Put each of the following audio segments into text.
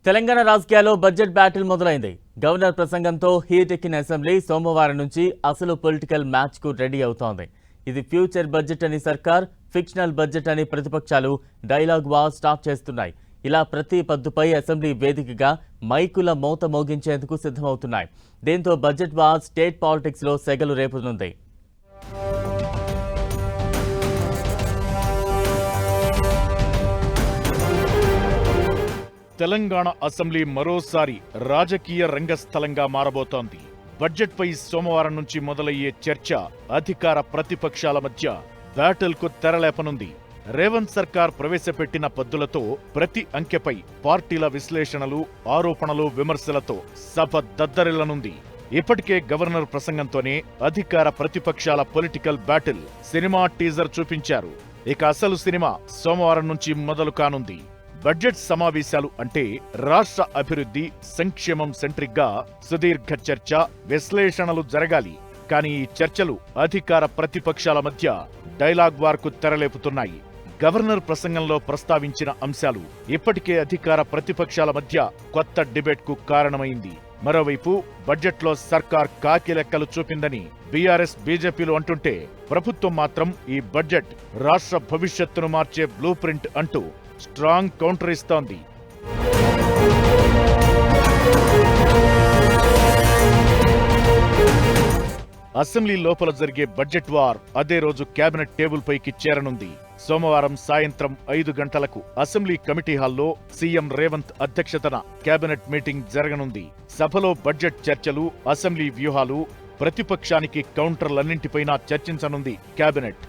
తెలంగాణ రాజకీయాల్లో budget battle మొదలైంది. Governor ప్రసంగంతో heat ఎక్కిన అసెంబ్లీ సోమవారం నుంచి అసలు పొలిటికల్ మ్యాచ్ కు రెడీ అవుతోంది. ఇది ఫ్యూచర్ బడ్జెట్ అని సర్కార్, ఫిక్షనల్ బడ్జెట్ అని ప్రతిపక్షాలు డైలాగ్ వార్ స్టార్ట్ చేస్తున్నాయి. ఇలా ప్రతి పద్దుపై అసెంబ్లీ వేదికగా మైకుల మోత మోగించేందుకు సిద్ధమవుతున్నాయి. దీంతో బడ్జెట్ వార్ స్టేట్ పాలిటిక్స్ లో సెగలు రేపుతుంది. తెలంగాణ అసెంబ్లీ మరోసారి రాజకీయ రంగస్థలంగా మారబోతోంది. బడ్జెట్పై సోమవారం నుంచి మొదలయ్యే చర్చ అధికార ప్రతిపక్షాల మధ్య బ్యాటిల్కు తెరలేపనుంది. రేవంత్ సర్కార్ ప్రవేశపెట్టిన పద్దులతో ప్రతి అంకెపై పార్టీల విశ్లేషణలు, ఆరోపణలు, విమర్శలతో సభ దద్దరిల్లనుంది. ఇప్పటికే గవర్నర్ ప్రసంగంతోనే అధికార ప్రతిపక్షాల పొలిటికల్ బ్యాటిల్ సినిమా టీజర్ చూపించారు. ఇక అసలు సినిమా సోమవారం నుంచి మొదలు కానుంది. బడ్జెట్ సమావేశాలు అంటే రాష్ట్ర అభివృద్ధి, సంక్షేమం సెంట్రిక్ గా సుదీర్ఘ చర్చ, విశ్లేషణలు జరగాలి. కానీ ఈ చర్చలు అధికార ప్రతిపక్షాల మధ్య డైలాగ్ వార్ కు తెరలేపుతున్నాయి. గవర్నర్ ప్రసంగంలో ప్రస్తావించిన అంశాలు ఇప్పటికే అధికార ప్రతిపక్షాల మధ్య కొత్త డిబేట్ కు కారణమైంది. మరోవైపు బడ్జెట్లో సర్కార్ కాకి లెక్కలు చూపిందని బీఆర్ఎస్, బీజేపీలు అంటుంటే, ప్రభుత్వం మాత్రం ఈ బడ్జెట్ రాష్ట్ర భవిష్యత్తును మార్చే బ్లూ ప్రింట్ అంటూ స్ట్రాంగ్ కౌంటర్ ఇస్తోంది. అసెంబ్లీ లోపల జరిగే బడ్జెట్ వార్ అదే రోజు కేబినెట్ టేబుల్ పైకి చేరనుంది. సోమవారం సాయంత్రం 5 గంటలకు అసెంబ్లీ కమిటీ హాల్లో సీఎం రేవంత్ అధ్యక్షతన కేబినెట్ మీటింగ్ జరగనుంది. సభలో బడ్జెట్ చర్చలు, అసెంబ్లీ వ్యూహాలు, ప్రతిపక్షానికి కౌంటర్లన్నింటిపైనా చర్చించనుంది కేబినెట్.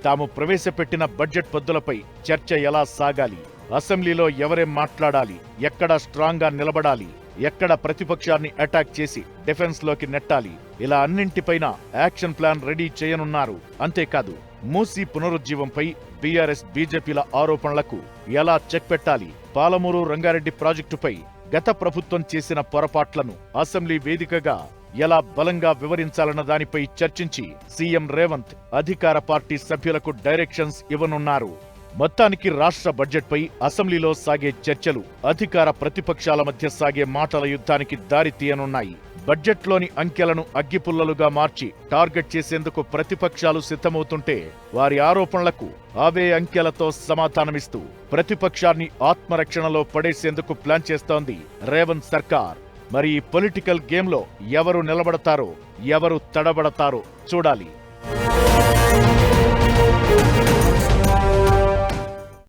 తాము ప్రవేశపెట్టిన బడ్జెట్ పద్దులపై చర్చ ఎలా సాగాలి, అసెంబ్లీలో ఎవరేం మాట్లాడాలి, ఎక్కడ స్ట్రాంగ్ గా నిలబడాలి, ఎక్కడ ప్రతిపక్షాన్ని అటాక్ చేసి డిఫెన్స్ లోకి నెట్టాలి, ఇలా అన్నింటిపైన యాక్షన్ ప్లాన్ రెడీ చేయనున్నారు. అంతేకాదు, మూసీ పునరుజ్జీవంపై బీఆర్ఎస్, బీజేపీల ఆరోపణలకు ఎలా చెక్ పెట్టాలి, పాలమూరు రంగారెడ్డి ప్రాజెక్టుపై గత ప్రభుత్వం చేసిన పొరపాట్లను అసెంబ్లీ వేదికగా ఎలా బలంగా వివరించాలన్న దానిపై చర్చించి సీఎం రేవంత్ అధికార పార్టీ సభ్యులకు డైరెక్షన్స్ ఇవ్వనున్నారు. మొత్తానికి రాష్ట్ర బడ్జెట్పై అసెంబ్లీలో సాగే చర్చలు అధికార ప్రతిపక్షాల మధ్య సాగే మాటల యుద్ధానికి దారి తీయనున్నాయి. బడ్జెట్లోని అంకెలను అగ్గిపుల్లలుగా మార్చి టార్గెట్ చేసేందుకు ప్రతిపక్షాలు సిద్ధమవుతుంటే, వారి ఆరోపణలకు అవే అంకెలతో సమాధానమిస్తూ ప్రతిపక్షాన్ని ఆత్మరక్షణలో పడేసేందుకు ప్లాన్ చేస్తోంది రేవంత్ సర్కార్. మరి ఈ పొలిటికల్ గేమ్లో ఎవరు నిలబడతారో, ఎవరు తడబడతారో చూడాలి.